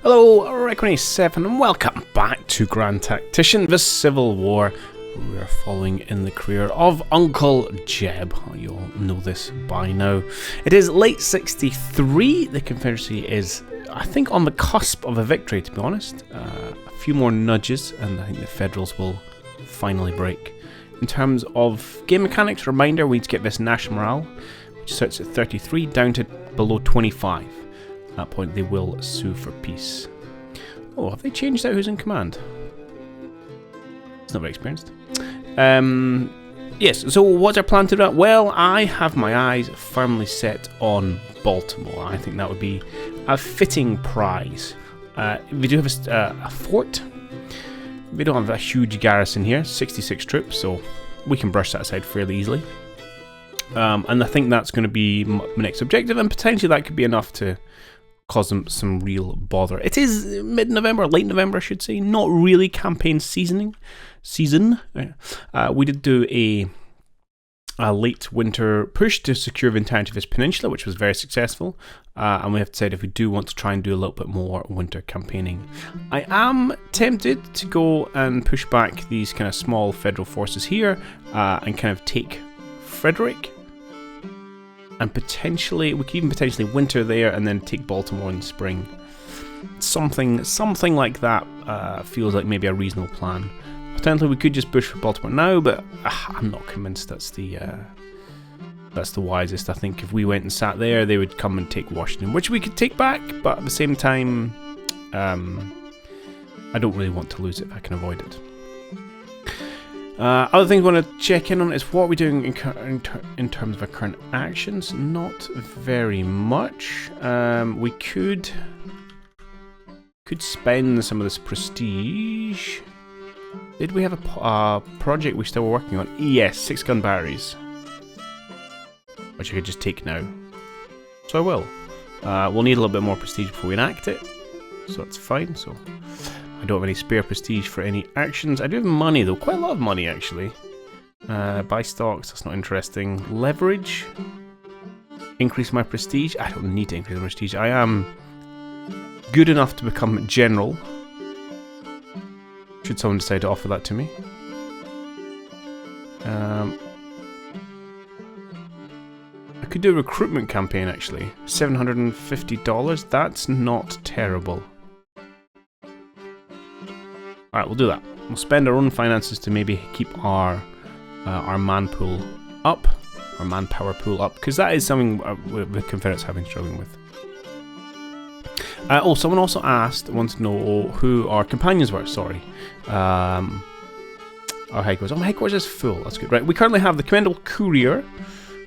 Hello, Reckoning7 and welcome back to Grand Tactician, the Civil War. We are following in the career of Uncle Jeb. You all know this by now. It is late 63. The Confederacy is, I think, on the cusp of a victory, to be honest. A few more nudges and I think the Federals will finally break. In terms of game mechanics, reminder, we need to get this national morale, which starts at 33, down to below 25. At that point, they will sue for peace. Oh, have they changed out who's in command? It's not very experienced. Yes, so what's our plan to do that? Well, I have my eyes firmly set on Baltimore. I think that would be a fitting prize. We do have a fort. We don't have a huge garrison here, 66 troops, so we can brush that aside fairly easily. And I think that's going to be my next objective, and potentially that could be enough to cause them some real bother. It is mid-November, late November I should say, not really campaign season. We did do a late winter push to secure the entirety of this peninsula, which was very successful, and we have decided if we do want to try and do a little bit more winter campaigning. I am tempted to go and push back these kind of small federal forces here and kind of take Frederick. And potentially, we could even potentially winter there and then take Baltimore in spring. Something like that feels like maybe a reasonable plan. Potentially, we could just push for Baltimore now, but I'm not convinced that's the wisest. I think if we went and sat there, they would come and take Washington, which we could take back, but at the same time, I don't really want to lose it if I can avoid it. Other things I want to check in on is what we're doing in terms of our current actions. Not very much. We could spend some of this prestige. Did we have a project we're still working on? Yes, 6 gun batteries, which I could just take now. So I will. We'll need a little bit more prestige before we enact it, so that's fine. So I don't have any spare prestige for any actions. I do have money though, quite a lot of money actually. Buy stocks, that's not interesting. Leverage. Increase my prestige. I don't need to increase my prestige. I am good enough to become general. Should someone decide to offer that to me. I could do a recruitment campaign actually. $750, that's not terrible. Alright, we'll do that. We'll spend our own finances to maybe keep our man pool up, our manpower pool up, because that is something the Confederates have been struggling with. Someone also wanted to know who our companions were, sorry. Our headquarters. Oh, my headquarters is full, that's good. Right, we currently have the Commendable Courier,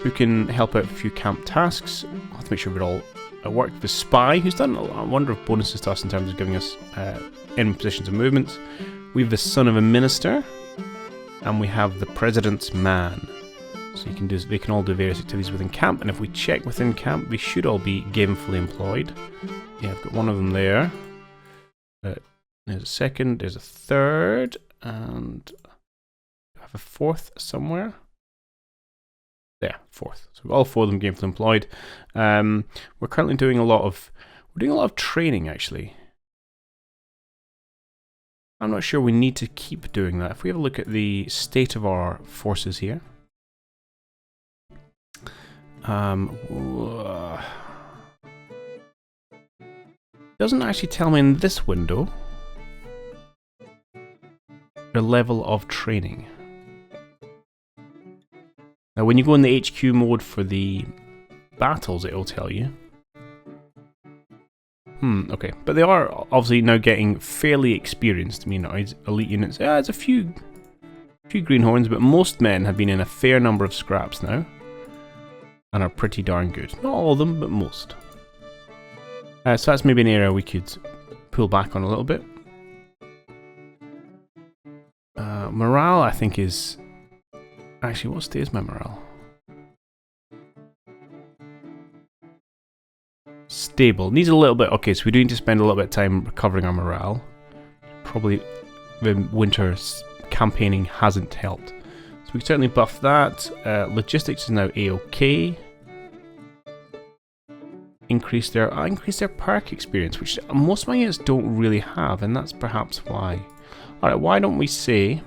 who can help out with a few camp tasks. I'll have to make sure we're all at work. The Spy, who's done a wonder of bonuses to us in terms of giving us in positions of movement. We have the Son of a Minister, and we have the President's Man. So they can all do various activities within camp, and if we check within camp, they should all be gainfully employed. Yeah, I've got one of them there. There's a second, there's a third, and I have a fourth somewhere. There, fourth. So all 4 of them gainfully employed. We're currently doing a lot of training actually. I'm not sure we need to keep doing that. If we have a look at the state of our forces here. Doesn't actually tell me in this window the level of training. Now when you go in the HQ mode for the battles, it will tell you. Okay, but they are obviously now getting fairly experienced. I mean, elite units. Yeah, there's a few greenhorns, but most men have been in a fair number of scraps now, and are pretty darn good. Not all of them, but most. So that's maybe an area we could pull back on a little bit. Morale, I think, is actually what state is my morale? Stable. Needs a little bit. Okay, so we do need to spend a little bit of time recovering our morale. Probably the winter campaigning hasn't helped. So we can certainly buff that. Logistics is now A-OK. increase their perk experience, which most of my units don't really have, and that's perhaps why. Alright, why don't we say...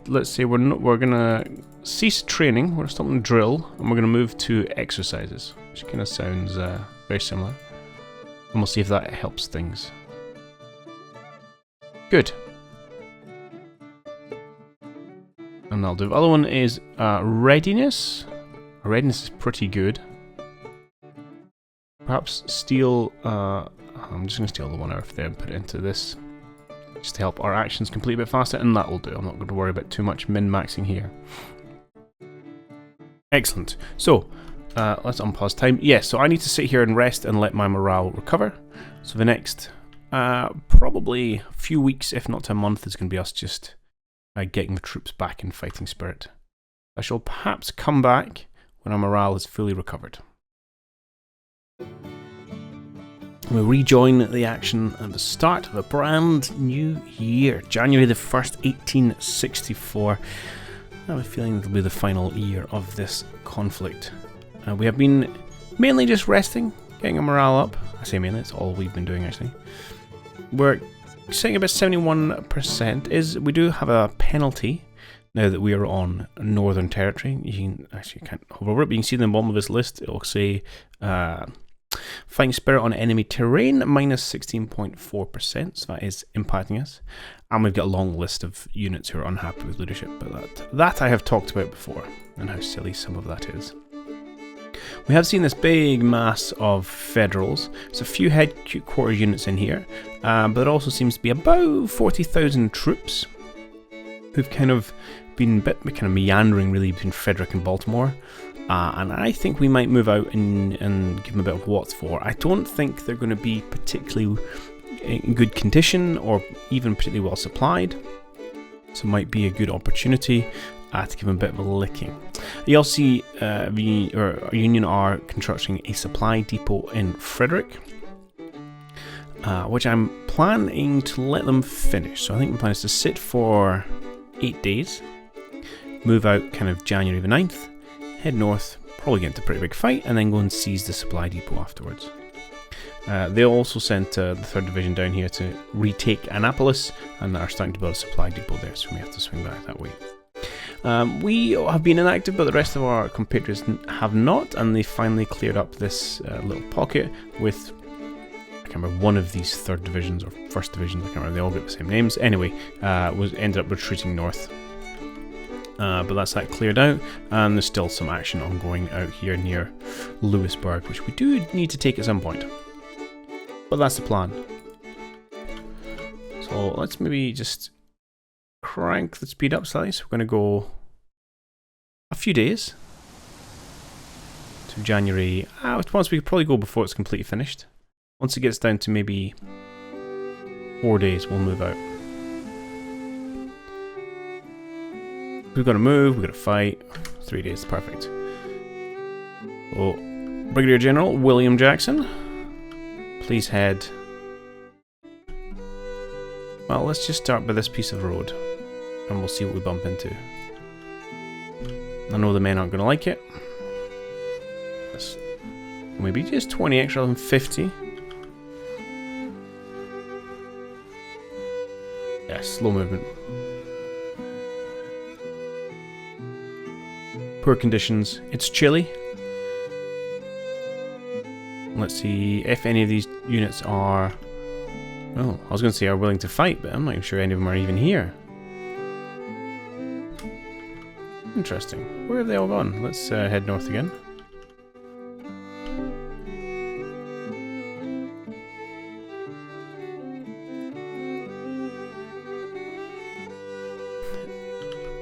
Let's say we're gonna cease training, we're gonna stop and drill, and we're gonna move to exercises, which kind of sounds very similar. And we'll see if that helps things. Good. And that'll do. The other one is readiness. Readiness is pretty good. Perhaps steal... I'm just going to steal the one out there and put it into this. Just to help our actions complete a bit faster, and that will do. I'm not going to worry about too much min-maxing here. Excellent. So, let's unpause time. Yes, so I need to sit here and rest and let my morale recover. So the next, probably a few weeks, if not to a month, is going to be us just getting the troops back in fighting spirit. I shall perhaps come back when our morale is fully recovered. We rejoin the action at the start of a brand new year, January the 1st, 1864. I have a feeling it'll be the final year of this conflict. We have been mainly just resting, getting our morale up. I say mainly, it's all we've been doing actually. We're sitting about 71%. We do have a penalty now that we are on Northern Territory. You can actually can't hover over it, but you can see in the bottom of this list it'll say fighting spirit on enemy terrain minus 16.4%, so that is impacting us. And we've got a long list of units who are unhappy with leadership, but that I have talked about before, and how silly some of that is. We have seen this big mass of Federals. There's a few headquarters units in here, but there also seems to be about 40,000 troops who've kind of been meandering really between Frederick and Baltimore. And I think we might move out and give them a bit of what's for. I don't think they're going to be particularly in good condition or even particularly well supplied. So it might be a good opportunity to give them a bit of a licking. You also see our Union are constructing a supply depot in Frederick, which I'm planning to let them finish. So I think the plan is to sit for 8 days, move out kind of January the 9th, head north, probably get into a pretty big fight, and then go and seize the supply depot afterwards. They also sent the 3rd Division down here to retake Annapolis, and are starting to build a supply depot there, so we have to swing back that way. We have been inactive, but the rest of our compatriots have not, and they finally cleared up this little pocket with, I can't remember, one of these 3rd Divisions or 1st Divisions, I can't remember, they all get the same names. Anyway, ended up retreating north. But that's that cleared out, and there's still some action ongoing out here near Lewisburg, which we do need to take at some point. But that's the plan. So let's maybe just crank the speed up slightly. So we're going to go a few days to January. Once we could probably go before it's completely finished. Once it gets down to maybe 4 days, we'll move out. We've got to move, we've got to fight. 3 days, perfect. So, Brigadier General William Jackson, please head. Well, let's just start by this piece of road, and we'll see what we bump into. I know the men aren't going to like it. Let's maybe just 20 extra than 50. Yeah, slow movement. Poor conditions. It's chilly. Let's see if any of these units are... Oh, I was going to say are willing to fight, but I'm not even sure any of them are even here. Interesting. Where have they all gone? Let's head north again.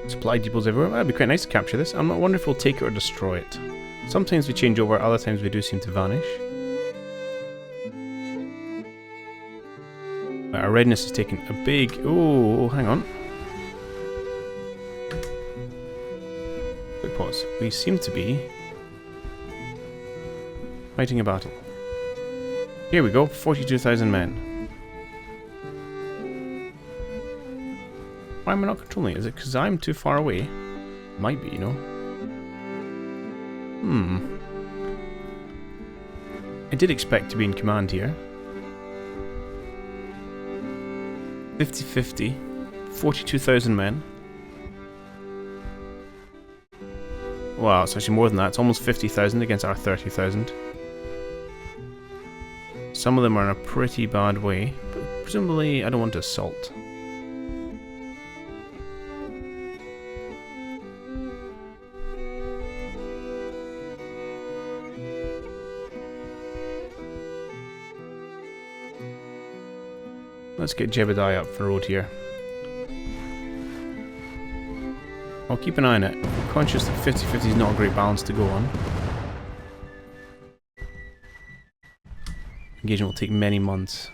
Supply depots everywhere. That'd be quite nice to capture this. I'm not wondering if we'll take it or destroy it. Sometimes we change over, other times we do seem to vanish. Our readiness is taking a big... Oh, hang on. Quick pause. We seem to be fighting a battle. Here we go, 42,000 men. Why am I not controlling it? Is it because I'm too far away? Might be, you know. I did expect to be in command here. 50-50. 42,000 men. Wow, it's actually more than that. It's almost 50,000 against our 30,000. Some of them are in a pretty bad way, but presumably I don't want to assault. Let's get Jebediah up for the road here. I'll keep an eye on it. I'm conscious that 50-50 is not a great balance to go on. Engagement will take many months.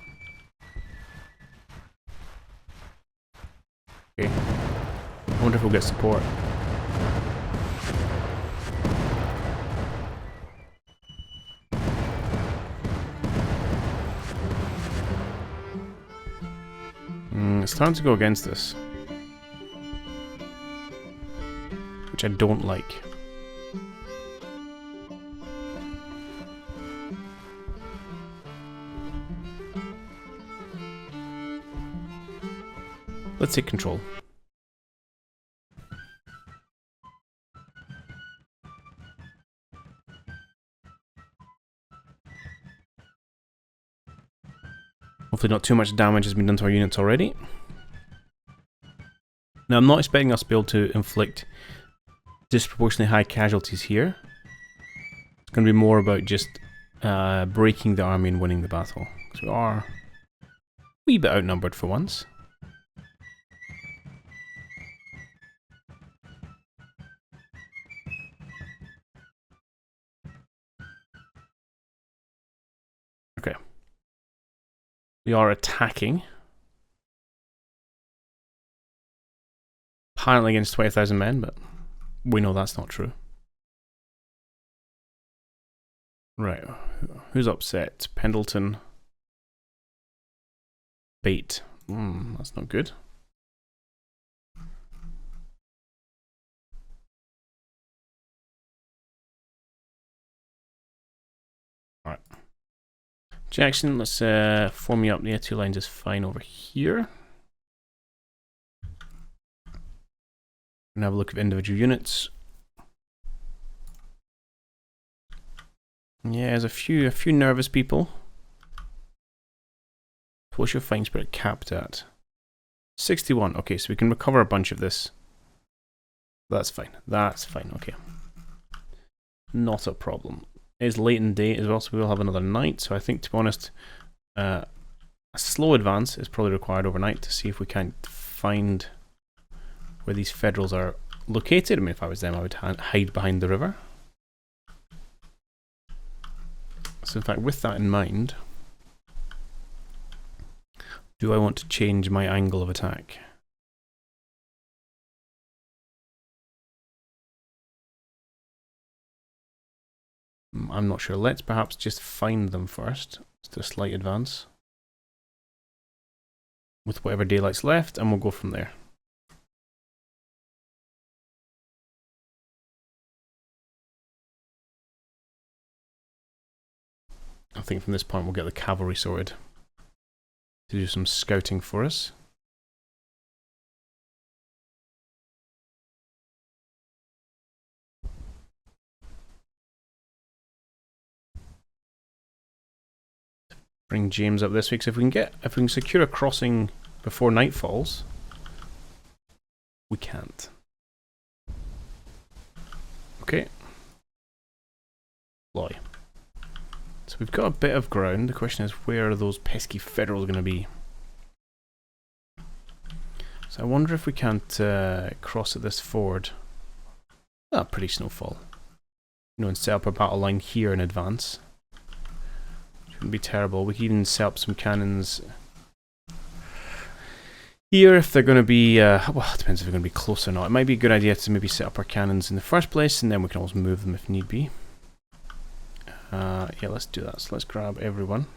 Okay. I wonder if we'll get support. It's time to go against this. Which I don't like. Let's take control. Hopefully not too much damage has been done to our units already. Now I'm not expecting us to be able to inflict disproportionately high casualties here. It's going to be more about just breaking the army and winning the battle. Because we are a wee bit outnumbered for once. Okay. We are attacking. Apparently against 20,000 men, but we know that's not true. Right. Who's upset? Pendleton. Bait. That's not good. Alright. Jackson, let's form you up. The 2 lines is fine over here. And have a look at individual units. Yeah, there's a few nervous people. What's your fighting spirit capped at? 61. Okay, so we can recover a bunch of this. That's fine. That's fine. Okay. Not a problem. It's late in the day as well, so we will have another night. So I think, to be honest, a slow advance is probably required overnight to see if we can't find where these Federals are located. I mean, if I was them, I would hide behind the river. So in fact, with that in mind, do I want to change my angle of attack? I'm not sure. Let's perhaps just find them first. Just a slight advance. With whatever daylight's left, and we'll go from there. I think from this point we'll get the cavalry sorted to do some scouting for us. Bring James up this week. So if we can secure a crossing before night falls, we can't. Okay. Loy. So we've got a bit of ground. The question is, where are those pesky Federals going to be? So I wonder if we can't cross at this ford. Ah, pretty snowfall. You know, and set up a battle line here in advance. Shouldn't be terrible. We can even set up some cannons here if they're going to be, well, it depends if they're going to be close or not. It might be a good idea to maybe set up our cannons in the first place, and then we can always move them if need be. Yeah, let's do that. So let's grab everyone.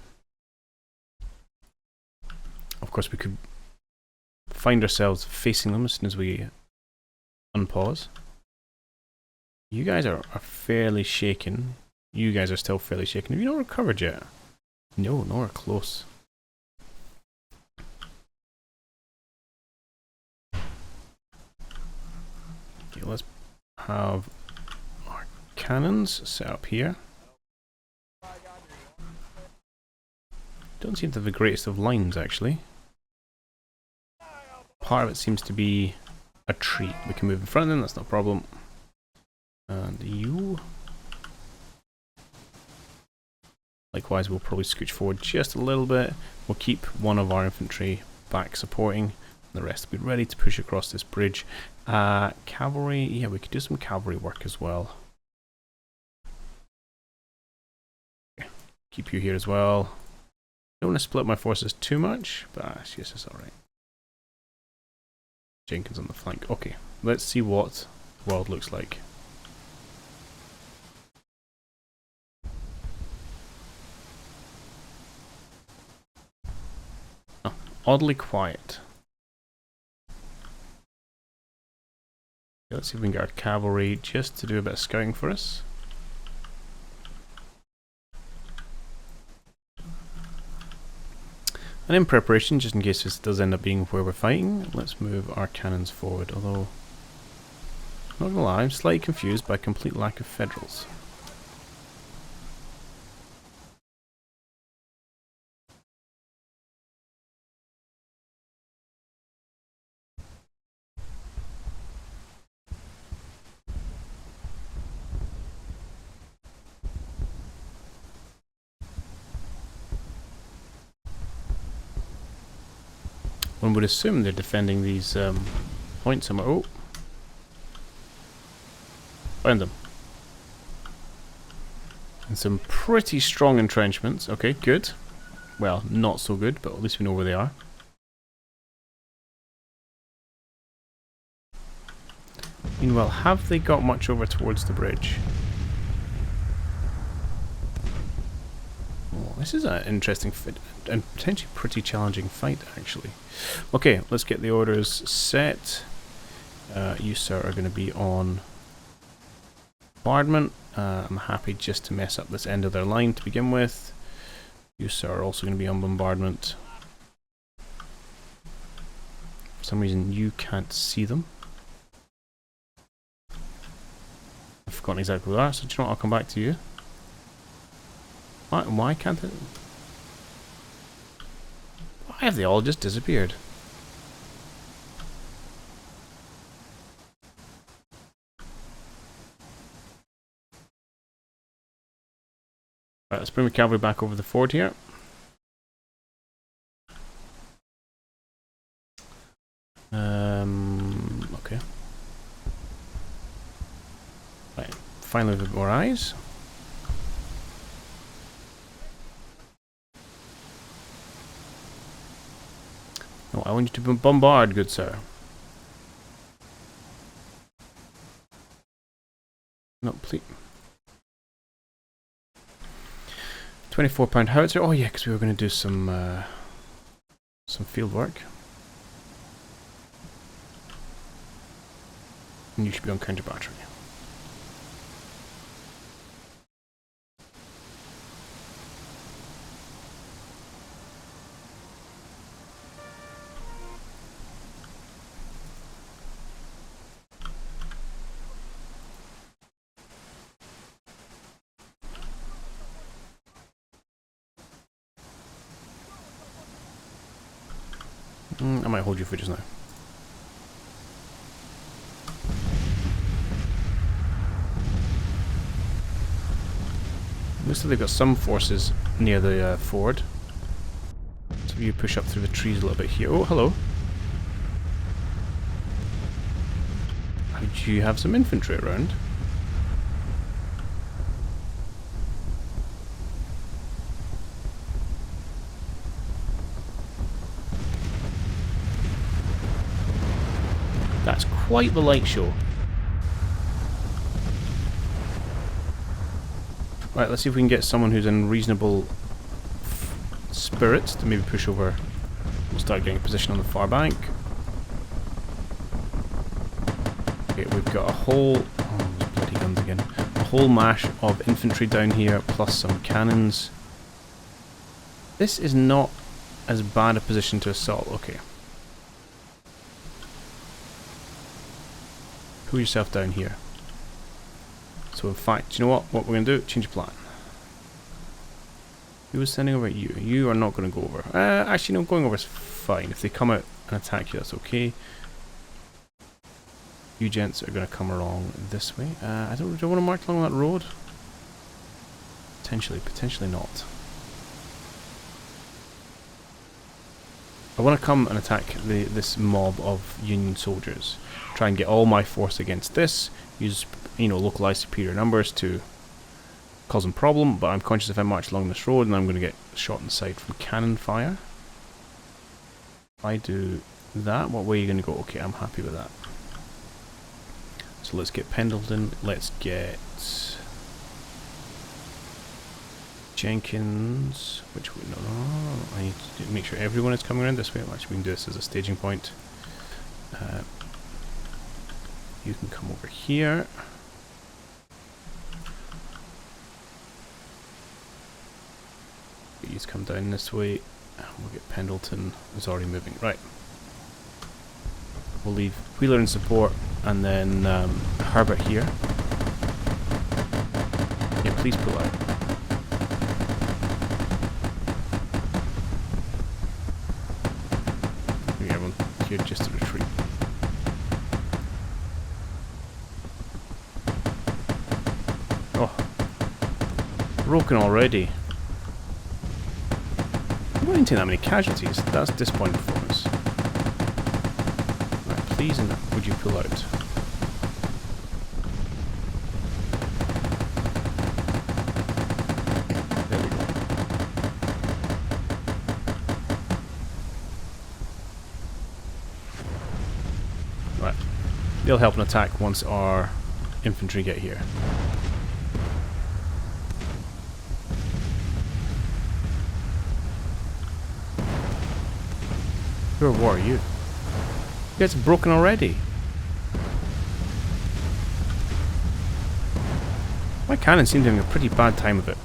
Of course, we could find ourselves facing them as soon as we unpause. You guys are fairly shaken. You guys are still fairly shaken. Have you not recovered yet? No, nor close. Okay, let's have our cannons set up here. Don't seem to have the greatest of lines, actually. Part of it seems to be a tree. We can move in front of them, that's not a problem. And you... Likewise, we'll probably scooch forward just a little bit. We'll keep one of our infantry back supporting. The rest will be ready to push across this bridge. Cavalry, yeah, we could do some cavalry work as well. Okay. Keep you here as well. Don't want to split my forces too much, but yes, it's alright. Jenkins on the flank. Okay, let's see what the world looks like. Oh, oddly quiet. Okay, let's see if we can get our cavalry just to do a bit of scouting for us. And in preparation, just in case this does end up being where we're fighting, let's move our cannons forward, although, not gonna lie, I'm slightly confused by complete lack of Federals. One would assume they're defending these points somewhere. Oh! Found them. And some pretty strong entrenchments. Okay, good. Well, not so good, but at least we know where they are. Meanwhile, have they got much over towards the bridge? Oh, this is an interesting fit and potentially pretty challenging fight, actually. Okay, let's get the orders set. You, sir, are going to be on bombardment. I'm happy just to mess up this end of their line to begin with. You, sir, are also going to be on bombardment. For some reason, you can't see them. I've forgotten exactly where they are, so do you know what? I'll come back to you. Why can't it? Why have they all just disappeared? Right, let's bring the cavalry back over the ford here. Okay. Right, finally with more eyes. No, I want you to bombard, good sir. No, please. 24-pound howitzer. Oh yeah, because we were going to do some field work. And you should be on counter battery. I might hold you for just now. Looks like they've got some forces near the ford. So you push up through the trees a little bit here. Oh, hello. Do you have some infantry around? That's quite the light show. Right, let's see if we can get someone who's in reasonable spirits to maybe push over. We'll start getting a position on the far bank. Okay, we've got a whole... oh, those bloody guns again. A whole mash of infantry down here, plus some cannons. This is not as bad a position to assault. Okay. Pull yourself down here. So in fact, you know what we're going to do? Change plan. Who was sending over you? You are not going to go over. Actually, no, going over is fine. If they come out and attack you, that's okay. You gents are going to come along this way. Do I want to march along that road? Potentially not. I want to come and attack this mob of Union soldiers. Try and get all my force against this. Use, localized superior numbers to cause them problem. But I'm conscious if I march along this road, and I'm going to get shot in the side from cannon fire. If I do that, what way are you going to go? Okay, I'm happy with that. So let's get Pendleton. Let's get Jenkins. Which way? No. I need to make sure everyone is coming around this way. Actually, we can do this as a staging point. You can come over here. These come down this way. And we'll get Pendleton. Is already moving. Right. We'll leave Wheeler in support, and then Herbert here. Yeah, please pull out. Okay, everyone here just to retreat. Oh, broken already. We didn't take that many casualties. That's disappointing for us. Please, and would you pull out? There we go. Right. They'll help an attack once our infantry get here. Who or what are you? You guys are broken already. My cannons seem to be having a pretty bad time of it.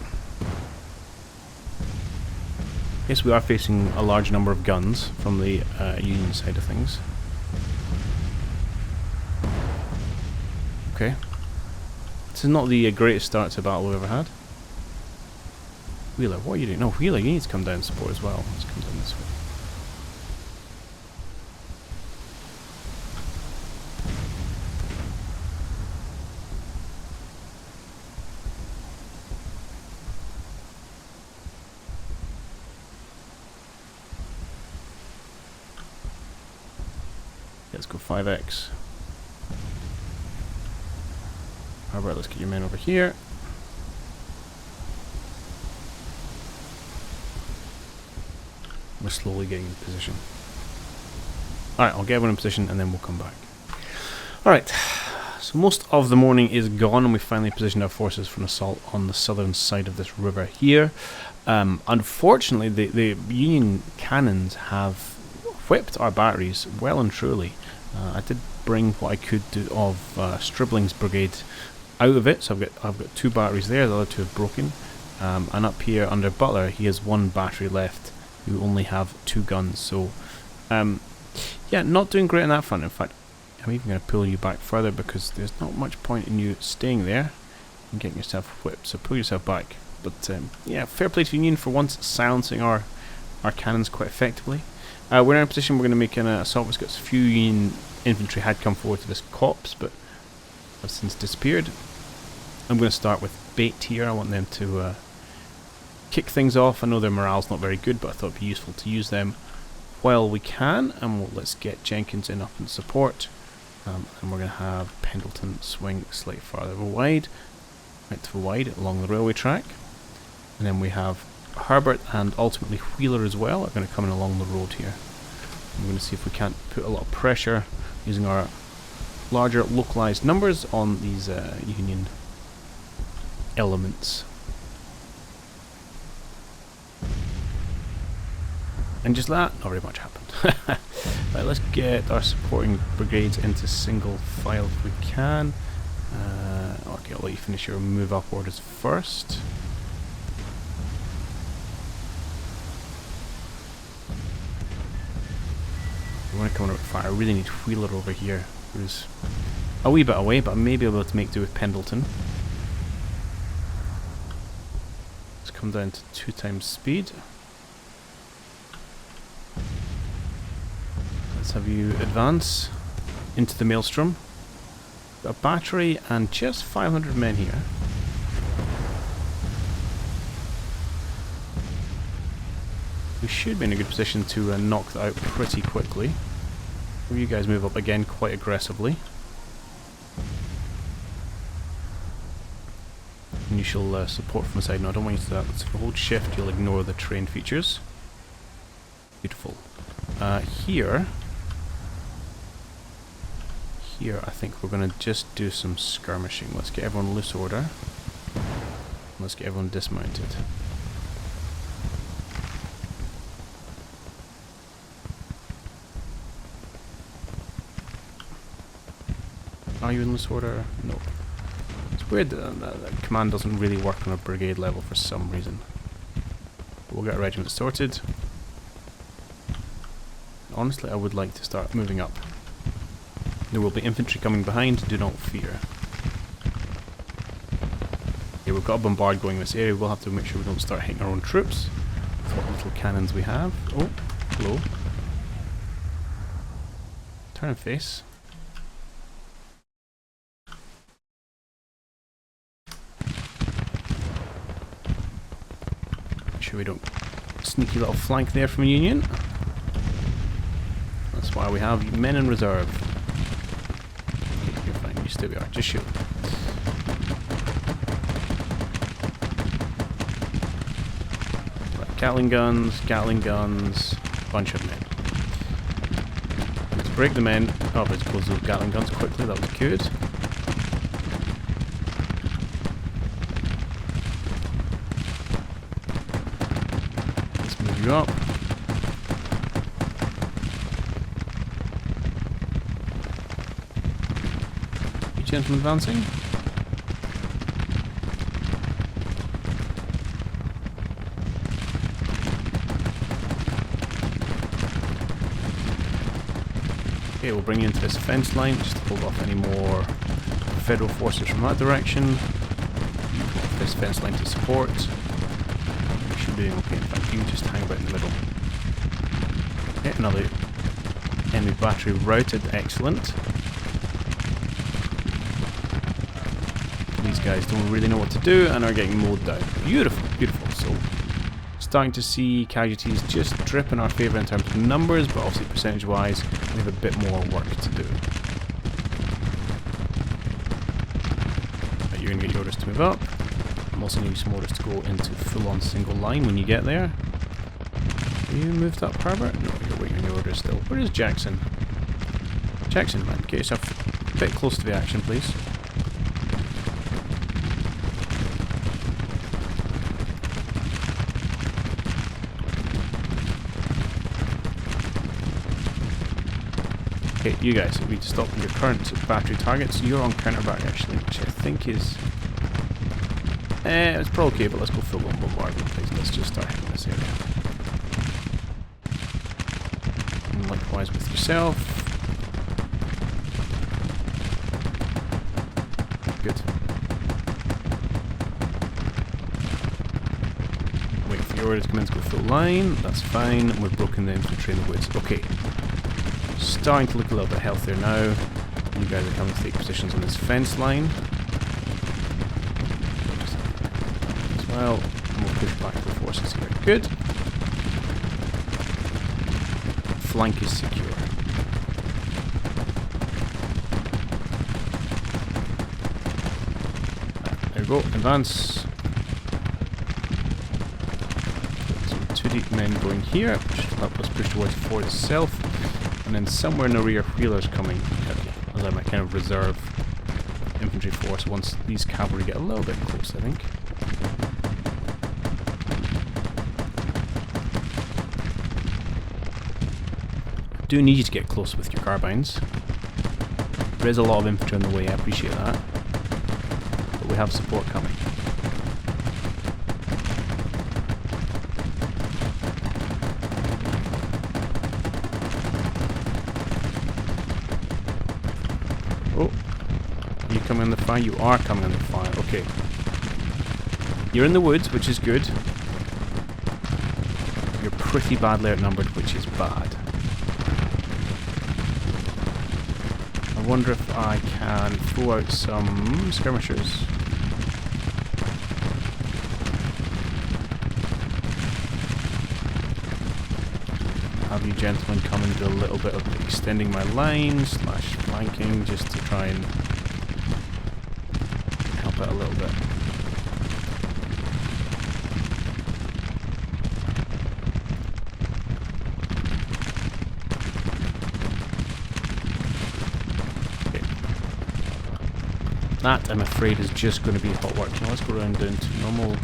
Yes, we are facing a large number of guns from the Union side of things. Okay. This is not the greatest start to a battle we've ever had. Wheeler, what are you doing? No, Wheeler, you need to come down and support as well. Let's come down this way. Let's go 5x. Alright, let's get your men over here. We're slowly getting in position. Alright, I'll get everyone in position and then we'll come back. Alright, so most of the morning is gone and we finally positioned our forces for an assault on the southern side of this river here. Unfortunately, the Union cannons have whipped our batteries well and truly. I did bring what I could do of Stribling's brigade out of it, so I've got 2 batteries there, the other 2 have broken. And up here under Butler, he has 1 battery left, who only have 2 guns. So, yeah, not doing great on that front. In fact, I'm even going to pull you back further because there's not much point in you staying there and getting yourself whipped. So pull yourself back. But yeah, fair play to Union for once silencing our cannons quite effectively. We're in a position we're going to make an assault. We've got a few Union infantry had come forward to this copse, but have since disappeared. I'm going to start with bait here. I want them to kick things off. I know their morale's not very good, but I thought it'd be useful to use them while we can. And let's get Jenkins in up in support. And we're going to have Pendleton swing slightly farther wide, right to the wide along the railway track. And then we have Herbert and ultimately Wheeler as well are going to come in along the road here. I'm going to see if we can't put a lot of pressure using our larger localized numbers on these Union elements. And just that, not very much happened. Right, let's get our supporting brigades into single file if we can. Okay, I'll let you finish your move up orders first. I want to come under fire. I really need Wheeler over here, who's a wee bit away, but I may be able to make do with Pendleton. Let's come down to 2 times speed. Let's have you advance into the Maelstrom. Got a battery and just 500 men here. We should be in a good position to knock that out pretty quickly. You guys move up again quite aggressively. And you shall support from the side. No, I don't want you to do that. Let's hold shift, you'll ignore the terrain features. Beautiful. Here I think we're going to just do some skirmishing. Let's get everyone loose order. Let's get everyone dismounted. Are you in loose order? No. It's weird that command doesn't really work on a brigade level for some reason. But we'll get a regiment sorted. Honestly, I would like to start moving up. There will be infantry coming behind, do not fear. Okay, we've got a bombard going in this area. We'll have to make sure we don't start hitting our own troops with what little cannons we have. Oh, hello. Turn and face. Make sure we don't sneaky little flank there from Union. That's why we have men in reserve. You're fine, you stay where you are, just shoot. Right, Gatling guns, bunch of men. Let's break the men. Oh, let's close those Gatling guns quickly, that was good. Let's move you up. Gentlemen advancing. Okay, we'll bring you into this fence line just to hold off any more Federal forces from that direction. This fence line to support. We should be doing okay. In fact, you just hang about in the middle. Okay, another enemy battery routed. Excellent. These guys don't really know what to do and are getting mowed down. Beautiful, beautiful. So, starting to see casualties just drip in our favour in terms of numbers, but obviously percentage-wise, we have a bit more work to do. But you're going to get your orders to move up. I'm also needing some orders to go into full-on single line when you get there. Are you moved up, Herbert? No, you're waiting on your orders still. Where is Jackson? Jackson, man, get yourself a bit close to the action, please. Okay, you guys, we need to stop your current battery targets. You're on counterback actually, which I think is... it's probably okay, but let's go full on bombardment, please. Let's just start hitting this area. And likewise with yourself. Good. Wait for your order to come in to go full line. That's fine. We've broken the infantry in the woods. Okay. Starting to look a little bit healthier now. You guys are coming to take positions on this fence line as well, and we'll push back the forces here. Good. Flank is secure. There we go. Advance. Some 2 deep men going here, which will help us push towards the fort itself. And then somewhere in the rear, Wheeler's coming as I might kind of reserve infantry force once these cavalry get a little bit close, I think. I do need you to get close with your carbines. There is a lot of infantry on the way, I appreciate that. we have support coming. Oh, are you coming in the fire? You are coming in the fire. Okay. You're in the woods, which is good. You're pretty badly outnumbered, which is bad. I wonder if I can throw out some skirmishers. Have you gentlemen come and do a little bit of extending my line / flanking just to try and help out a little bit. That, I'm afraid, is just going to be hot work. Now let's go around down to normal.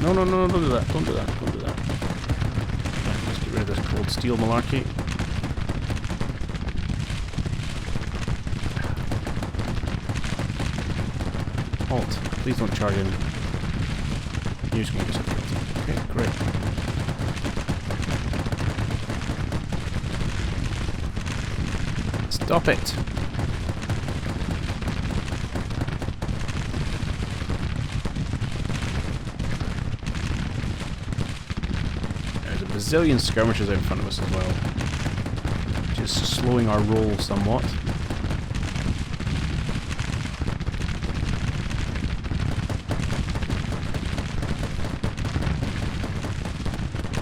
No, don't do that. Don't do that. Don't do that. Right, let's get rid of this cold steel malarkey. Halt. Please don't charge in. You're just going to get yourself killed. Okay, great. Stop it! There's a bazillion skirmishers out in front of us as well. Just slowing our roll somewhat.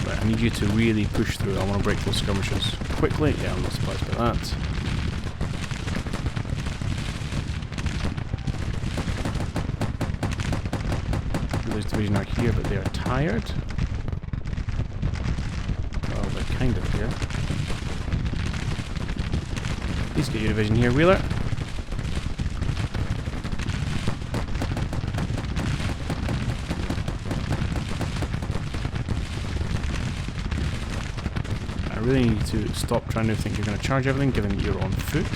Right, I need you to really push through. I want to break those skirmishers quickly. Yeah, I'm not surprised by that. Division are here, but they are tired. Well, they're kind of here. Please get your division here, Wheeler. I really need to stop trying to think you're going to charge everything, given that you're on foot.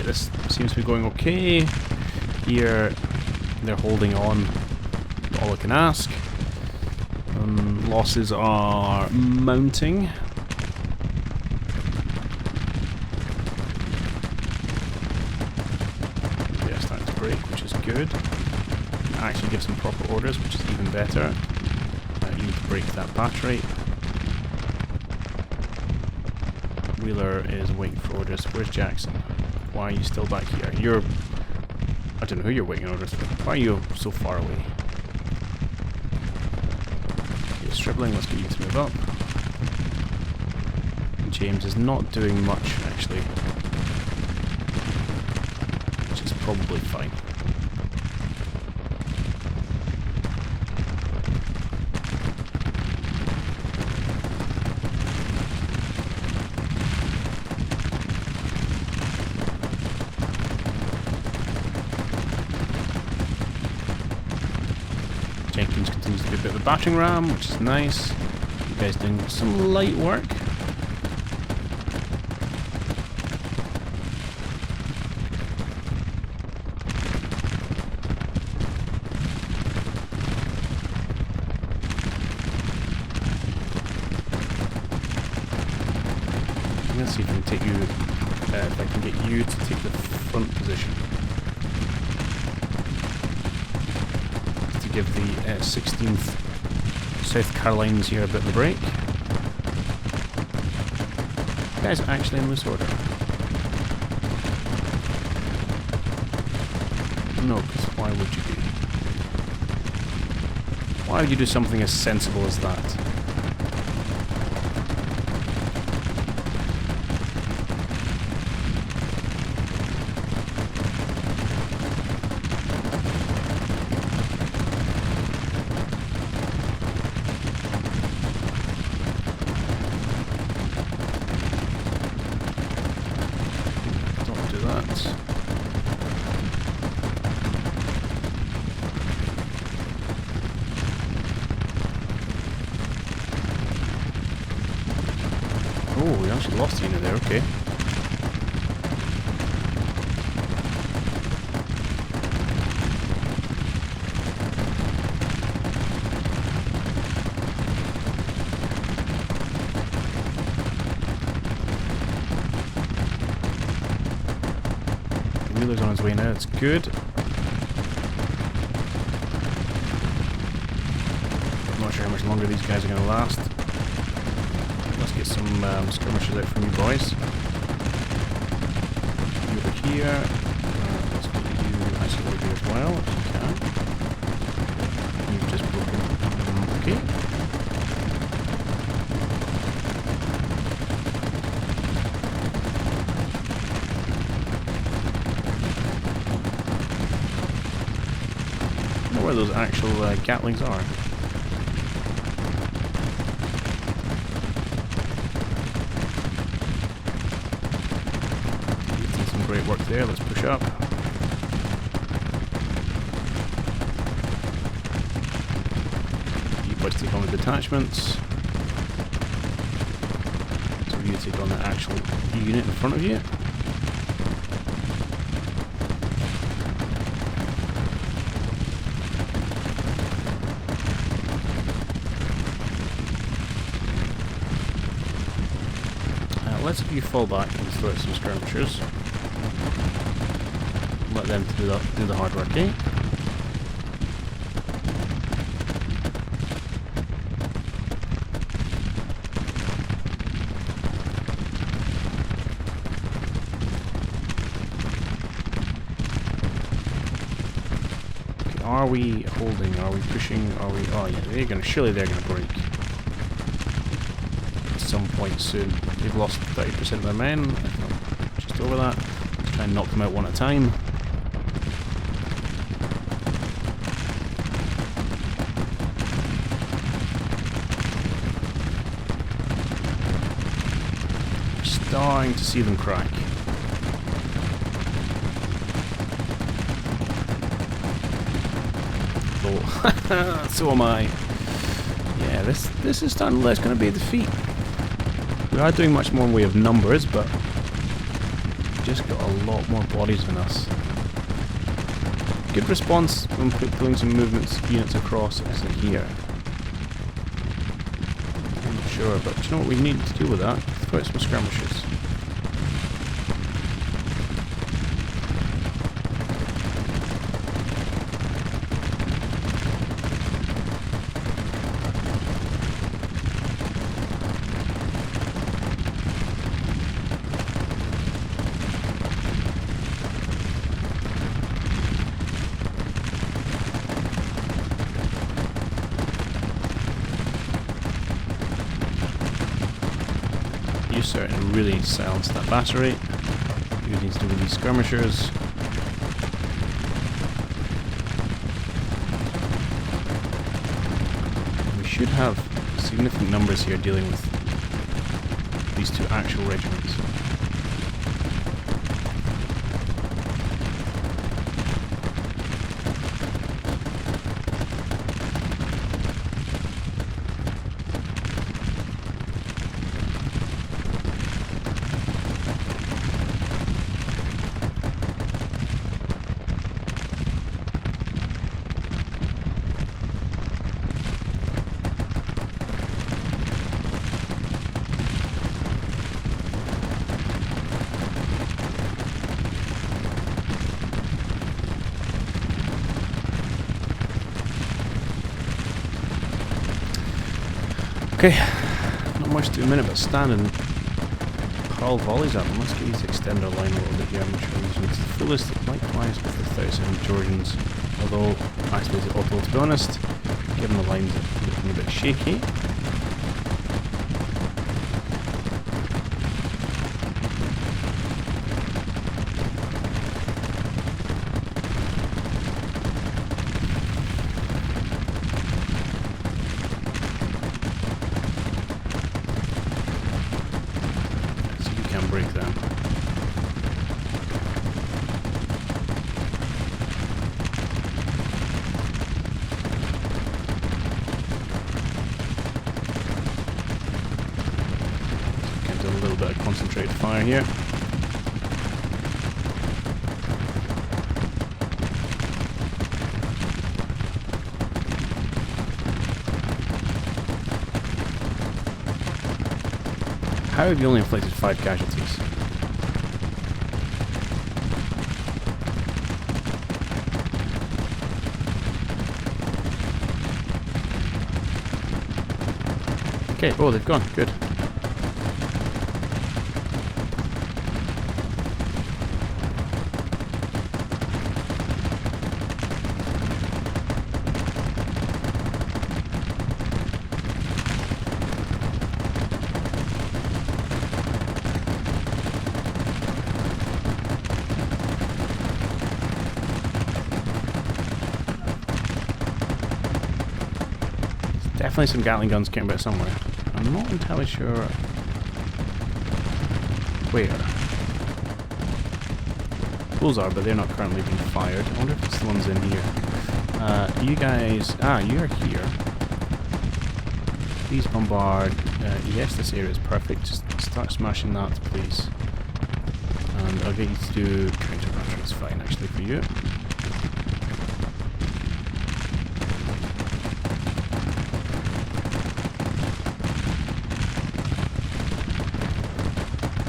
This seems to be going okay. Here, they're holding on. All I can ask. Losses are mounting. They're starting to break, which is good. Actually give some proper orders, which is even better. You need to break that battery. Wheeler is waiting for orders. Where's Jackson? Why are you still back here? You're... I don't know who you're waiting on orders for. Why are you so far away? You're stribling, let's get you to move up. James is not doing much, actually. Which is probably fine. Jenkins continues to be a bit of a battering ram, which is nice. You guys doing some light work. Let's see if I can take you. If I can get you to take the front position. Give the 16th South Carolinians here a bit of a break. You guys are actually in loose order. No, because why would you be? Why would you do something as sensible as that? actually lost a unit there, okay. The Wheeler's on his way now, it's good. I'm not sure how much longer these guys are going to last. Let's get some skirmishers out from you boys. You over here. Let's get you isolated here as well, if you can. You've just broken. Okay. I don't know where those actual Gatlings are. Great work there, let's push up. You boys take on the detachments. So you take on the actual unit in front of you. Let's you fall back and throw out some skirmishers. Let them do the hard work, eh? Okay, are we holding? Are we pushing? Are we? Oh yeah, surely they're gonna break at some point soon. They've lost 30% of their men, if not just over that. Let's try and knock them out one at a time. Starting to see them crack. Oh, so am I. Yeah, this is starting to look like it's going to be a defeat. We are doing much more in way of numbers, but we've just got a lot more bodies than us. Good response when pulling some units across as in here. I'm not sure, but do you know what we need to do with that? Throw out some skirmishers. You starting to really silence that battery. You need to do with these skirmishers. We should have significant numbers here dealing with these two actual regiments. Okay, not much to do a minute, but stand and hurl volleys at them. Let's get these to extend our line a little bit here. I'm sure these units the fullest. Likewise with the 37 Georgians, although I suppose it ought to be honest, given the lines are looking a bit shaky. Break them. fire here. How have you only inflicted 5 casualties? Okay, oh, they've gone. Good. Definitely some Gatling guns came about somewhere. I'm not entirely sure where. Those are, but they're not currently being fired. I wonder if it's the ones in here. You guys... Ah, you're here. Please bombard. Yes, this area is perfect. Just start smashing that, please. And I'll get you to do counter-battery. It's fine, actually, for you.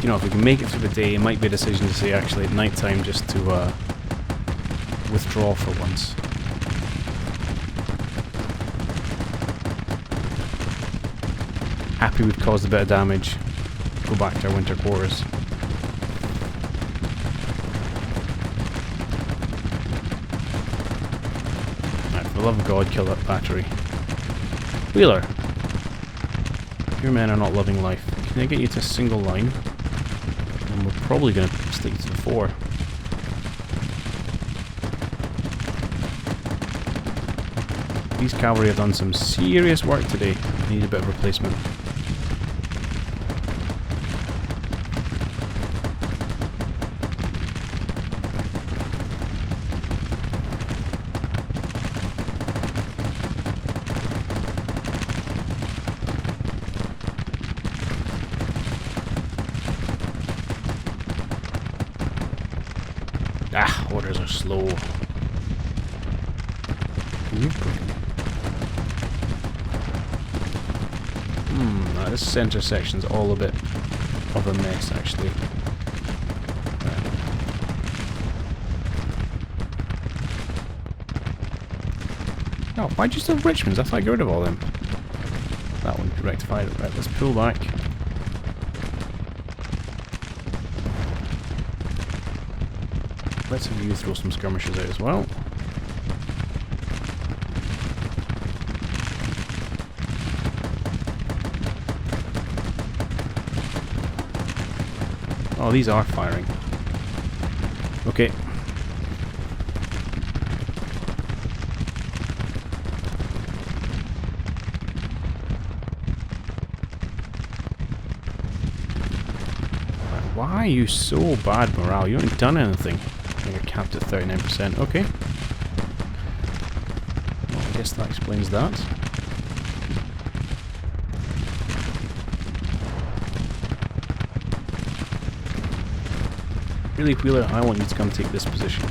You know, if we can make it through the day, it might be a decision to say actually at night time just to withdraw for once. Happy we've caused a bit of damage. Go back to our winter quarters. Right, for the love of God, kill that battery. Wheeler! Your men are not loving life. Can I get you to a single line? And we're probably going to stick to the 4. These cavalry have done some serious work today. They need a bit of replacement. Ah, orders are slow. This centre section's all a bit of a mess, actually. Oh, why just have Richmonds? I thought I'd get rid of all them. That one rectified it. Right, let's pull back. Let's have you throw some skirmishers out as well. Oh, these are firing. Okay. Why are you so bad morale? You haven't done anything. You're capped at 39%. Okay. Well, I guess that explains that. Really, Wheeler, I want you to come take this position.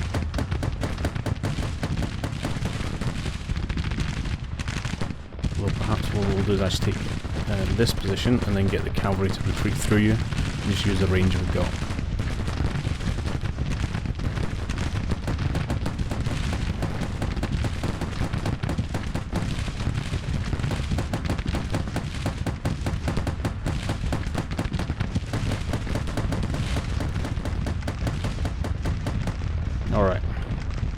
Well, perhaps what we'll do is actually take this position and then get the cavalry to retreat through you and just use the range we've got. Alright,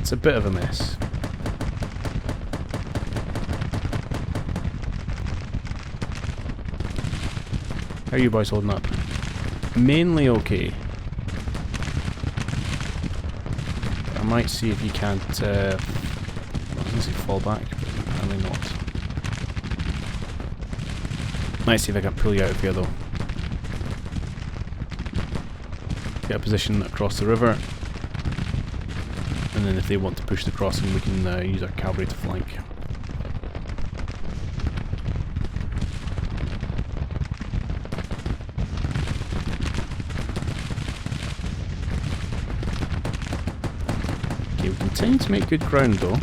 it's a bit of a mess. How are you boys holding up? Mainly okay. I might see if you can't, I was going to say fall back, but apparently not. Might see if I can pull you out of here though. Get a position across the river. And then if they want to push the crossing, we can use our cavalry to flank. Okay, we continue to make good ground though.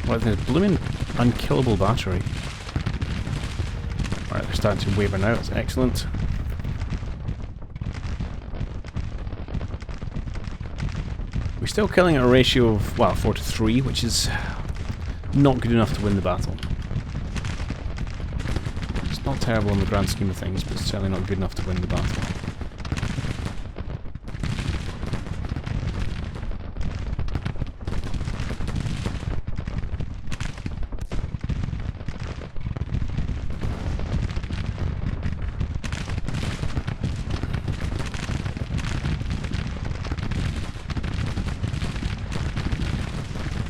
What is this blooming unkillable battery? Alright, they're starting to waver now, that's excellent. We're still killing at a ratio of, well, 4 to 3, which is not good enough to win the battle. It's not terrible in the grand scheme of things, but it's certainly not good enough to win the battle.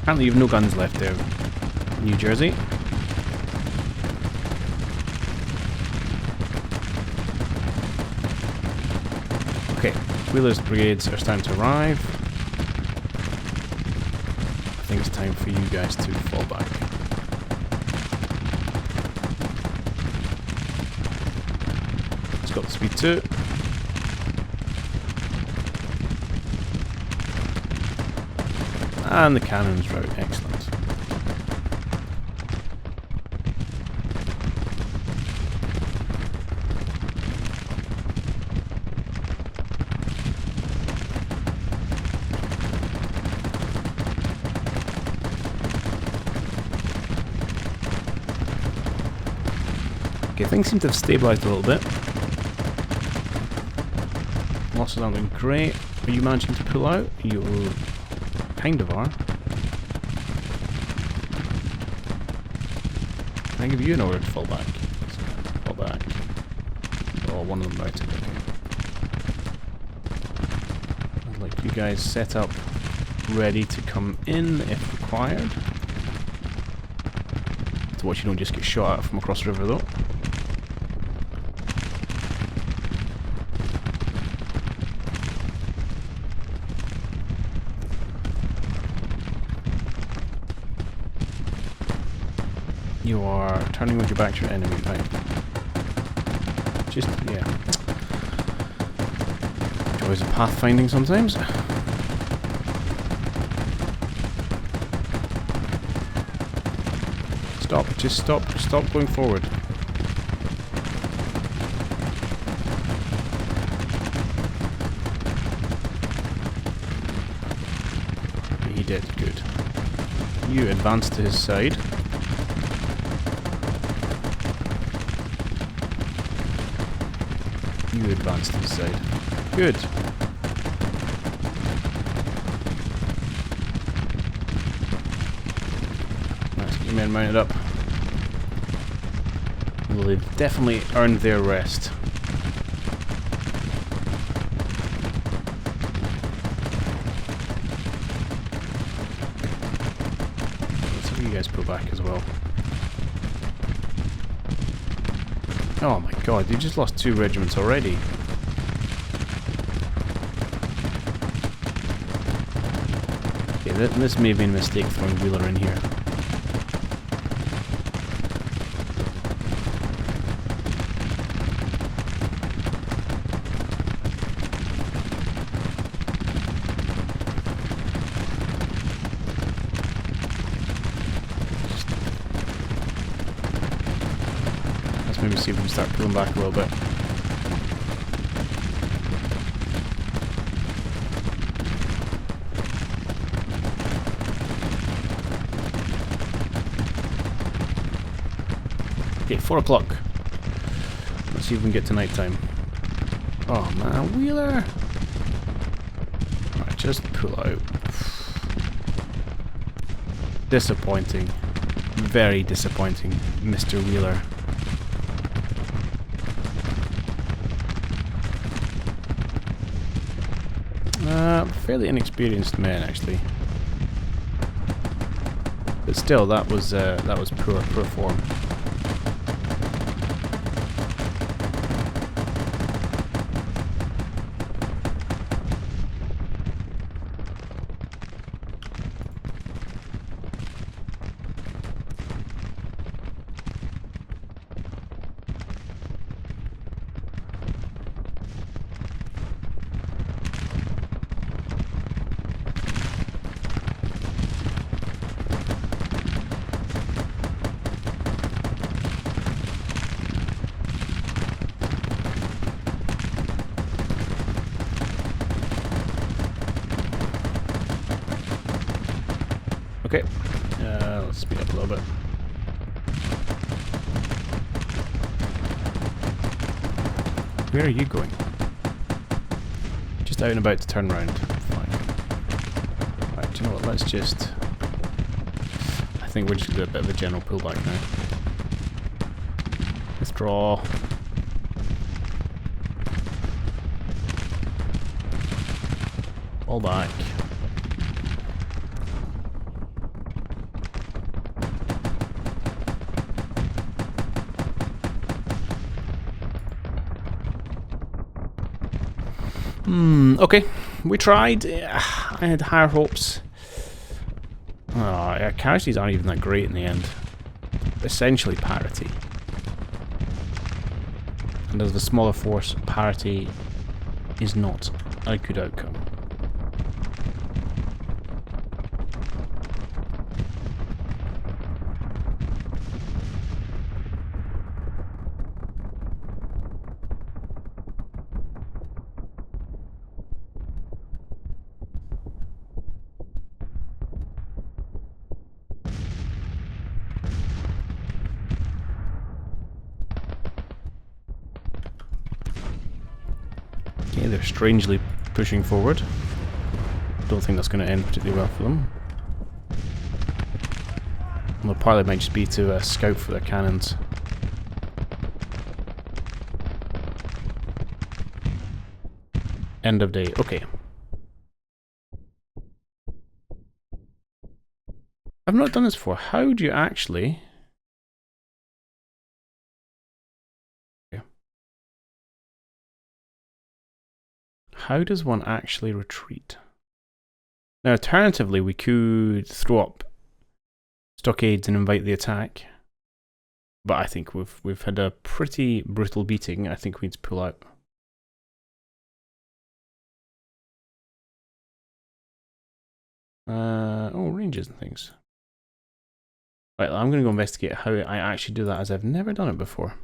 Apparently you have no guns left there, New Jersey. Okay, Wheeler's brigades are starting to arrive. I think it's time for you guys to fall back. It's got the speed 2. And the cannons are out, excellent. Okay, things seem to have stabilised a little bit. Losses aren't doing great. Are you managing to pull out? You kind of are. Can I give you an order to fall back? Fall back. Oh, one of them right. Okay. I'd like you guys set up, ready to come in if required. To watch you don't just get shot at from across the river though. You are turning with your back to your enemy, right? Just, yeah. Joys of pathfinding sometimes. Stop, just stop going forward. He did, good. You advance to his side. You advance to the side. Good. Let's get your men mounted up. Well, they've definitely earned their rest. Let's have you guys pull back as well. Oh my god, you just lost 2 regiments already. Okay, this may have been a mistake throwing Wheeler in here. Maybe see if we can start pulling back a little bit. Okay, 4 o'clock. Let's see if we can get to night time. Oh man, Wheeler! Alright, just pull out. Disappointing. Very disappointing, Mr. Wheeler. Fairly inexperienced men, actually, but still, that was poor form. Okay, let's speed up a little bit. Where are you going? Just out and about to turn round. Fine. Right, do you know what? Let's just... I think we're just going to do a bit of a general pullback now. Withdraw. Fall back. Okay, we tried. I had higher hopes. Yeah, casualties aren't even that great in the end. Essentially parity. And as the smaller force, parity is not a good outcome. Okay, they're strangely pushing forward. Don't think that's going to end particularly well for them. Well, partly might just be to scout for their cannons. End of day. Okay. I've not done this before. How do you actually... Okay. How does one actually retreat? Now, alternatively, we could throw up stockades and invite the attack. But I think we've had a pretty brutal beating. I think we need to pull out. Oh, ranges and things. Right, I'm going to go investigate how I actually do that, as I've never done it before.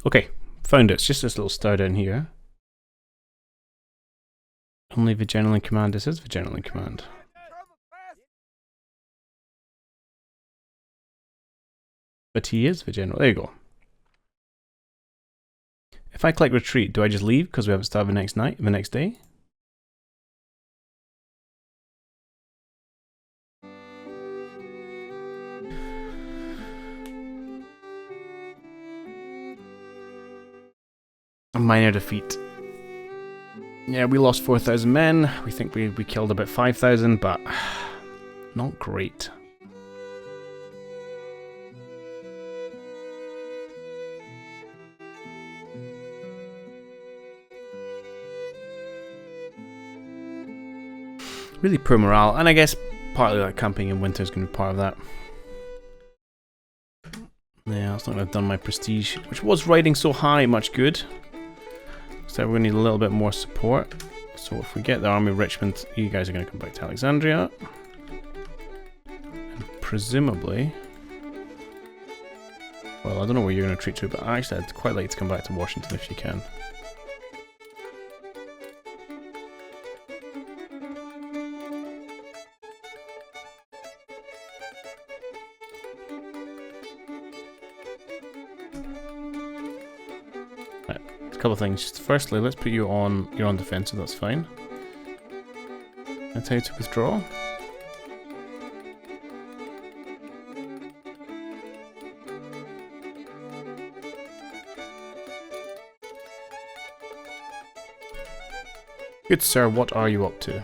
Okay, found it. It's just this little star down here. Only the general in command. This is the general in command. But he is the general. There you go. If I click retreat, do I just leave because we haven't started the next day? A minor defeat. Yeah, we lost 4,000 men. We think we killed about 5,000, but not great. Really poor morale, and I guess partly like camping in winter is going to be part of that. Yeah, it's not going to have done my prestige, which was riding so high much good. So we're going to need a little bit more support. So if we get the army of Richmond, you guys are going to come back to Alexandria. And presumably... Well, I don't know where you're going to retreat to, but actually I'd quite like to come back to Washington if you can. Couple of things. Firstly, let's put you on. You're on defensive. That's fine. Can I tell you to withdraw? Good sir, what are you up to?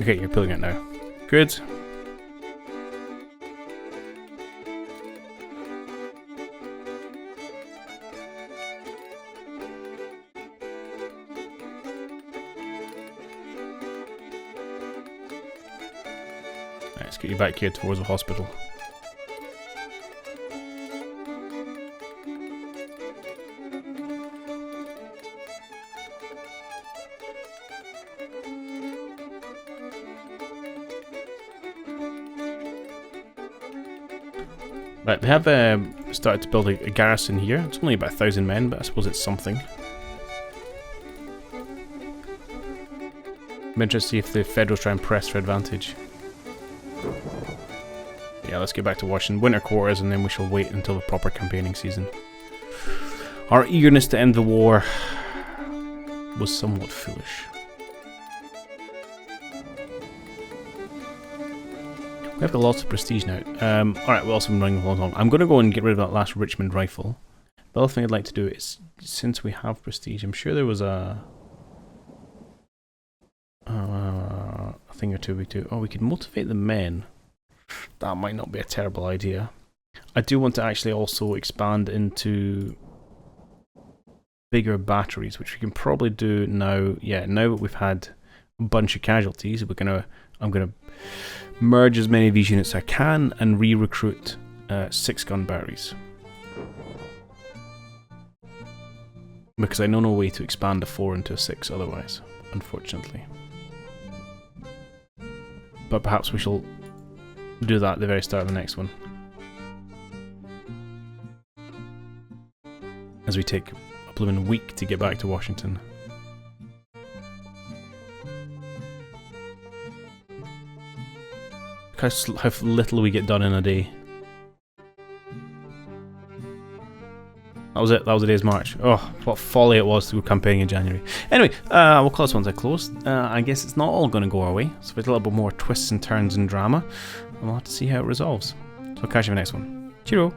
Okay, you're pulling it now. Good. Right, let's get you back here towards the hospital. Right, they have started to build a garrison here. It's only about 1,000 men, but I suppose it's something. I'm interested to see if the Federals try and press for advantage. Yeah, let's get back to Washington. Winter quarters, and then we shall wait until the proper campaigning season. Our eagerness to end the war was somewhat foolish. We have got lots of prestige now. Alright, we've also been running a long time. I'm going to go and get rid of that last Richmond rifle. The other thing I'd like to do is, since we have prestige, I'm sure there was a thing or two we do. Oh, we could motivate the men. That might not be a terrible idea. I do want to actually also expand into bigger batteries, which we can probably do now. Yeah, now that we've had a bunch of casualties, I'm gonna merge as many of these units as I can and re-recruit 6-gun batteries. Because I know no way to expand a 4 into a 6 otherwise, unfortunately. But perhaps we shall do that at the very start of the next one. As we take a blooming week to get back to Washington. How little we get done in a day. That was it. That was a day's march. Oh, what folly it was to go campaigning in January. Anyway, we'll call this one as I close. I guess it's not all going to go our way. So there's a little bit more twists and turns and drama. And we'll have to see how it resolves. So I'll catch you in the next one. Cheerio!